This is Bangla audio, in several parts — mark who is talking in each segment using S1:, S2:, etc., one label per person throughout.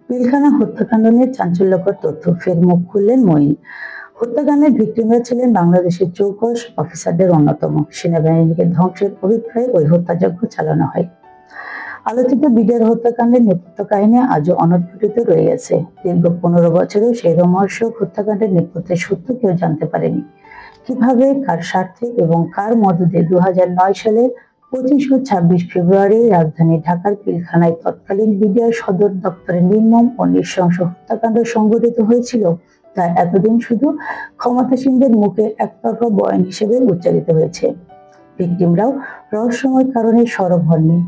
S1: পিলখানা হত্যাকাণ্ড নিয়ে চাঞ্চল্যকর তথ্য, ফের মুখ খুললেন মঈন। হত্যাকাণ্ডের ভিক্টিমরা ছিলেন বাংলাদেশের চৌকস অফিসারদের অন্যতম। সেনাবাহিনীকে ধ্বংসের অভিপ্রায়ে ওই হত্যাযজ্ঞ চালানো হয়। আলোচিত বিডিআর হত্যাকাণ্ডের নেপথ্য কাহিনী আজও অনুদ্ঘাটিত রয়ে গেছে। দীর্ঘ ১৫ বছরেও সেই রোমহর্ষক হত্যাকাণ্ডের নেপথ্যের সত্য কেউ জানতে পারেনি। কিভাবে, কার স্বার্থে এবং কার মদদে ২০০৯ সালের ২৫ ও ২৬ ফেব্রুয়ারি রাজধানী ঢাকার পিলখানায় তৎকালীন বিডিআর সদর দপ্তরে নির্মম ও নৃশংস হত্যাকাণ্ড সংঘটিত হয়েছিল, তা এতদিন শুধু ক্ষমতাসীনদের মুখে একতরফা বয়ান হিসেবে উচ্চারিত হয়েছে। ভিকটিমরাও রহস্যময় কারণে সরব হননি।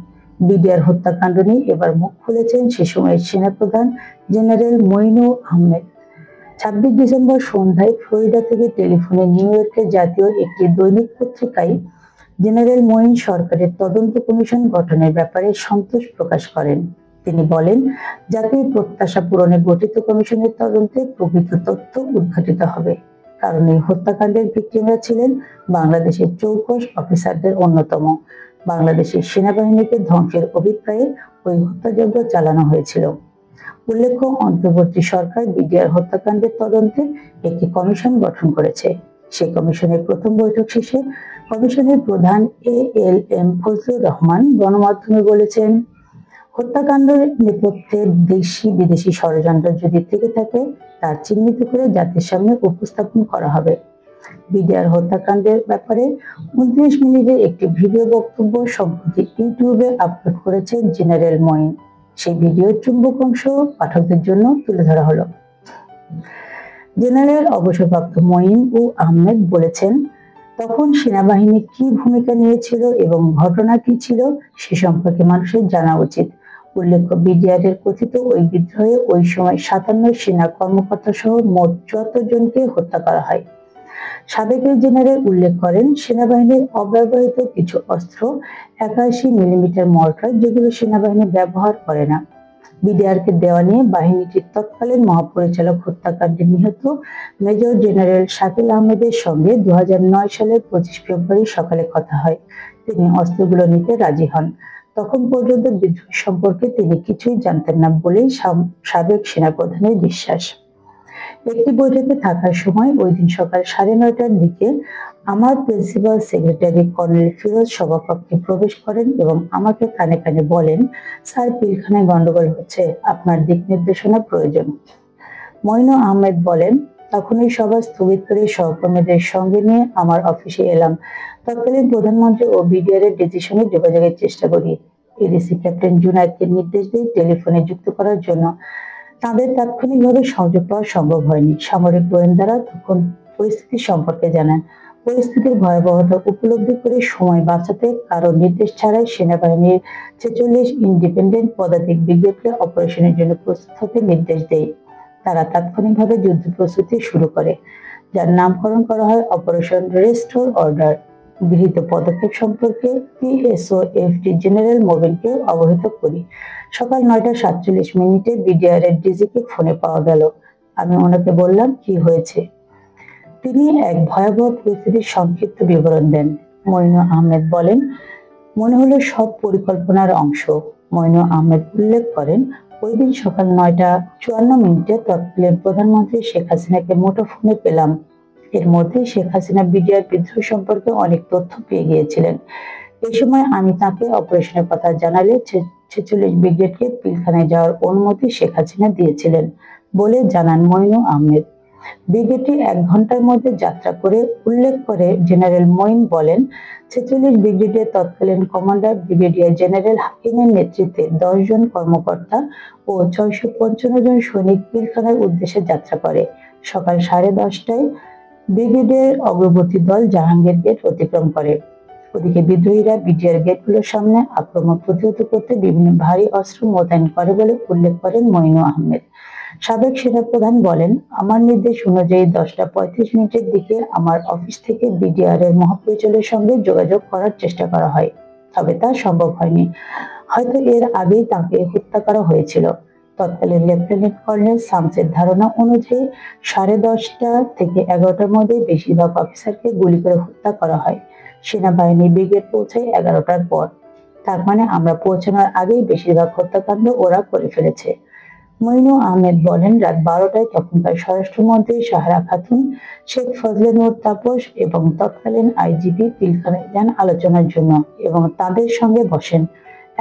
S1: বিডিআর হত্যাকাণ্ড নিয়ে এবার মুখ খুলেছেন সে সময়ের সেনাপ্রধান জেনারেল মঈন আহমেদ। ২৬ ডিসেম্বর সন্ধ্যায় ফ্লোরিডা থেকে টেলিফোনে নিউ ইয়র্কের জাতীয় একটি দৈনিক পত্রিকায় জেনারেল মঈন সরকারের তদন্ত কমিশন গঠনের ব্যাপারে সন্তোষ প্রকাশ করেন। তিনি বলেন, জাতীয় প্রত্যাশা পূরণে গঠিত কমিশনের তদন্তে প্রকৃত তথ্য উদ্ঘাটিত হবে। কারণ এই হত্যাকাণ্ডের ভিকটিমরা ছিলেন বাংলাদেশের চৌকস অফিসারদের অন্যতম। বাংলাদেশের সেনাবাহিনীকে ধ্বংসের অভিপ্রায়ে ওই হত্যাযজ্ঞ চালানো হয়েছিল। উল্লেখ্য, অন্তর্বর্তী সরকার বিডিআর হত্যাকাণ্ডের তদন্তে একটি কমিশন গঠন করেছে। সেই কমিশনের প্রথম বৈঠক শেষে কমিশনের প্রধান এএলএম ফজলুর রহমান গণমাধ্যমে বলেছেন, হত্যাকাণ্ডের নেপথ্যে দেশি বিদেশি ষড়যন্ত্র যদি থেকে থাকে তা চিহ্নিত করে জাতির সামনে উপস্থাপন করা হবে। বিডিআর হত্যাকাণ্ডের ব্যাপারে ২৯ মিনিটের একটি ভিডিও বক্তব্য সম্প্রতি ইউটিউবে আপলোড করেছেন জেনারেল মঈন। সেই ভিডিওর চুম্বক অংশ পাঠকদের জন্য তুলে ধরা হলো। জেনারেল অবসরপ্রাপ্ত মঈন ও আহমেদ বলেছেন, তখন সেনাবাহিনী কি ভূমিকা নিয়েছিল এবং ঘটনা কি ছিল সে সম্পর্কে মানুষের জানা উচিত। উল্লেখ্য, বিডিআর এর কথিত ওই বিদ্রোহে ওই সময় ৫৭ সেনা কর্মকর্তা সহ মোট ৭৪ জনকে হত্যা করা হয়। সাবেক জেনারেল উল্লেখ করেন, সেনাবাহিনীর অব্যবহৃত কিছু অস্ত্র, ৮১ মিলিমিটার মর্টার, যেগুলো সেনাবাহিনী ব্যবহার করে না, বিডিআরকে দেওয়া নিয়ে বাহিনীটির তৎকালীন মহাপরিচালক হত্যাকাণ্ডে নিহত মেজর জেনারেল শাকিল আহমেদের সঙ্গে ২০০৯ সালের ২৫ ফেব্রুয়ারি সকালে কথা হয়। তিনি অস্ত্রগুলো নিতে রাজি হন। তখন পর্যন্ত বিদ্রোহ সম্পর্কে তিনি কিছুই জানতেন না বলেই সাবেক সেনাপ্রধানের বিশ্বাস। একটি বৈঠকে থাকার সময় ওই দিন সকাল ৯:৩০টার দিকে আমার প্রিন্সিপাল সেক্রেটারি কর্নেল ফিরোজ সভাকক্ষে প্রবেশ করেন এবং আমাকে কানে কানে বলেন, স্যার, পিলখানায় গন্ডগোল হচ্ছে, আপনার দিক নির্দেশনা প্রয়োজন। মঈন আহমেদ বলেন, তখনই সভা স্থগিত করে সহকর্মীদের সঙ্গে নিয়ে আমার অফিসে এলাম। তৎকালীন প্রধানমন্ত্রী ও বিডিআর এর ডিজির সঙ্গে যোগাযোগের চেষ্টা করি। এডিসি ক্যাপ্টেন জুনায়েদকে নির্দেশ দিই টেলিফোনে যুক্ত করার জন্য। তাদের তাৎক্ষণিকভাবে সংযোগ পাওয়া সম্ভব হয়নি। সামরিক গোয়েন্দারা তখন পরিস্থিতি সম্পর্কে জানান। পরিস্থিতির ভয়াবহতা উপলব্ধি করে সময় বাঁচাতে কারো নির্দেশ ছাড়াই সেনাবাহিনীর ৪৬ ইন্ডিপেন্ডেন্ট পদাতিক ব্রিগেডকে অপারেশনের জন্য প্রস্তুত হতে নির্দেশ দেয়। তারা তাৎক্ষণিকভাবে যুদ্ধ প্রস্তুতি শুরু করে, যার নামকরণ করা হয় অপারেশন রেস্টোর অর্ডার। গৃহীত পদক্ষেপ সম্পর্কে পিএসও-এফডি জেনারেল মোবিনকে অবহিত করি। সকাল ৯:৪৭ বিডিআর এর ডিজিকে ফোনে পাওয়া গেল। আমি ওনাকে বললাম, কি হয়েছে। তিনি এক ভয়াবহ পরিস্থিতির সংক্ষিপ্ত বিবরণ দেন। মঈন আহমেদ বলেন, মনে হলো সব পরিকল্পনার অংশ। মঈন আহমেদ উল্লেখ করেন, ওই দিন সকাল ৯:৫৪ তৎকালীন প্রধানমন্ত্রী শেখ হাসিনাকে মুঠোফোনে পেলাম। এর মধ্যে শেখ হাসিনা বিডিআর বিদ্রোহ সম্পর্কে অনেক তথ্য পেয়ে গিয়েছিলেন। এই সময় আমি তাকে অপারেশনের কথা জানালে ৪৬ ব্রিগেডকে পিলখানায় যাওয়ার অনুমতি শেখ হাসিনা দিয়েছিলেন বলে জানান মঈন আহমেদ। ব্রিগেডটি ১ ঘন্টার মধ্যে যাত্রা করে। উল্লেখ করে জেনারেল মঈন বলেন, ৪৬ ব্রিগেডের তৎকালীন কমান্ডার ব্রিগেডিয়ার জেনারেল হাকিমের নেতৃত্বে ১০ জন কর্মকর্তা ও ৬৫৫ জন সৈনিক পিলখানার উদ্দেশ্যে যাত্রা করে। সকাল ১০:৩০টায় ব্রিগেডের অগ্রবর্তী দল জাহাঙ্গীর গেট অতিক্রম করে। ওদিকে বিদ্রোহীরা বিডিআর গেটগুলোর সামনে আক্রমণ প্রতিহত করতে বিভিন্ন ভারী অস্ত্র মোতায়েন করে বলে উল্লেখ করেন মঈন আহমেদ। সাবেক সেনাপ্রধান বলেন, আমার নির্দেশ অনুযায়ী ১০:৩৫ দিকে আমার অফিস থেকে বিডিআর এর মহাপরিচালকের সঙ্গে যোগাযোগ করার চেষ্টা করা হয়, তবে তা সম্ভব হয়নি। হয়তো এর আগেই তাকে হত্যা করা হয়েছিল। তৎকালীন লেফটেন্যান্ট কর্নেল শামসের ধারণা অনুযায়ী ১০:৩০ থেকে ১১টার মধ্যে বেশিরভাগ অফিসারকে গুলি করে হত্যা করা হয়। সেনাবাহিনী ব্রিগেড পৌঁছায় ১১টার পর। তার মানে আমরা পৌঁছানোর আগেই বেশিরভাগ হত্যাকাণ্ড ওরা করে ফেলেছে। মইনু আহমেদ বলেন, রাত 12টায় তখনকার স্বরাষ্ট্রমন্ত্রী সাহারা খাতুন, শেখ ফজলে নূর তাপস এবং তৎকালীন আইজিপি পিলখানায় যান আলোচনার জন্য এবং তাদের সঙ্গে বসেন।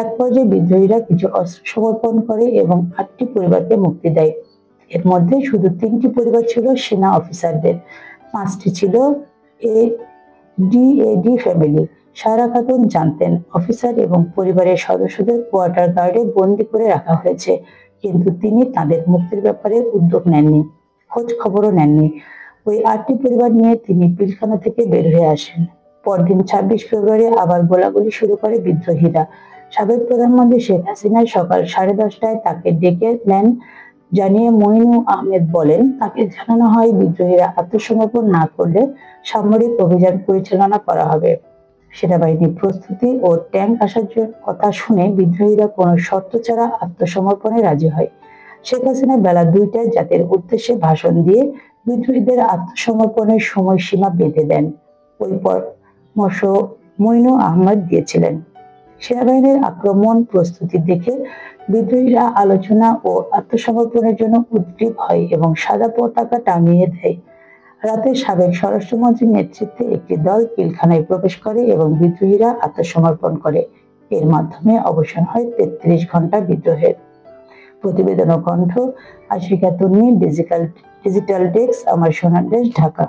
S1: এক পর্যায়ে বিদ্রোহীরা কিছু অস্ত্র সমর্পণ করে এবং 8টি পরিবারকে মুক্তি দেয়। এর মধ্যে শুধু 3টি পরিবার ছিল সেনা অফিসারদের, 5টি ছিল ডিএডি ফ্যামিলি। সাহারা খাতুন জানতেন অফিসার এবং পরিবারের সদস্যদের কোয়ার্টার গার্ডে বন্দী করে রাখা হয়েছে, কিন্তু তিনি তাদের মুক্তির ব্যাপারে উদ্যোগ নেননি, খোঁজ খবরও নেননি। ওই 8টি পরিবার নিয়ে তিনি পিলখানা থেকে বের হয়ে আসেন। পরদিন 26 ফেব্রুয়ারি আবার গোলাগুলি শুরু করে বিদ্রোহীরা। সাবেক প্রধানমন্ত্রী শেখ হাসিনা সকাল 10:30টায় তাকে ডেকে নেন, জানিয়ে মইনু আহমেদ বলেন, তাকে জানানো হয় বিদ্রোহীরা আত্মসমর্পণ না করলে সামরিক অভিযান পরিচালনা করা হবে। সেনাবাহিনীর প্রস্তুতি ও ট্যাঙ্ক আসার কথা শুনে বিদ্রোহীরা কোনো শর্ত ছাড়া আত্মসমর্পণে রাজি হয়। শেখ হাসিনা বেলা 2টায় জাতির উদ্দেশ্যে ভাষণ দিয়ে বিদ্রোহীদের আত্মসমর্পণের সময়সীমা বেঁধে দেন। ওই পরামর্শ মইনু আহমেদ দিয়েছিলেন। সেনাবাহিনীর আক্রমণ প্রস্তুতি দেখে বিদ্রোহীরা আলোচনা ও আত্মসমর্পণের জন্য উদ্গ্রীব হয় এবং সাদা পতাকা টাঙিয়ে দেয়। রাতে সাবেক স্বরাষ্ট্রমন্ত্রীর নেতৃত্বে একটি দল পিলখানায় প্রবেশ করে এবং বিদ্রোহীরা আত্মসমর্পণ করে। এর মাধ্যমে অবসান হয় 33 ঘন্টা বিদ্রোহের। প্রতিবেদন ও কণ্ঠ, আশিকা তন্নি, ডিজিটাল ডেস্ক, আমার সোনার দেশ, ঢাকা।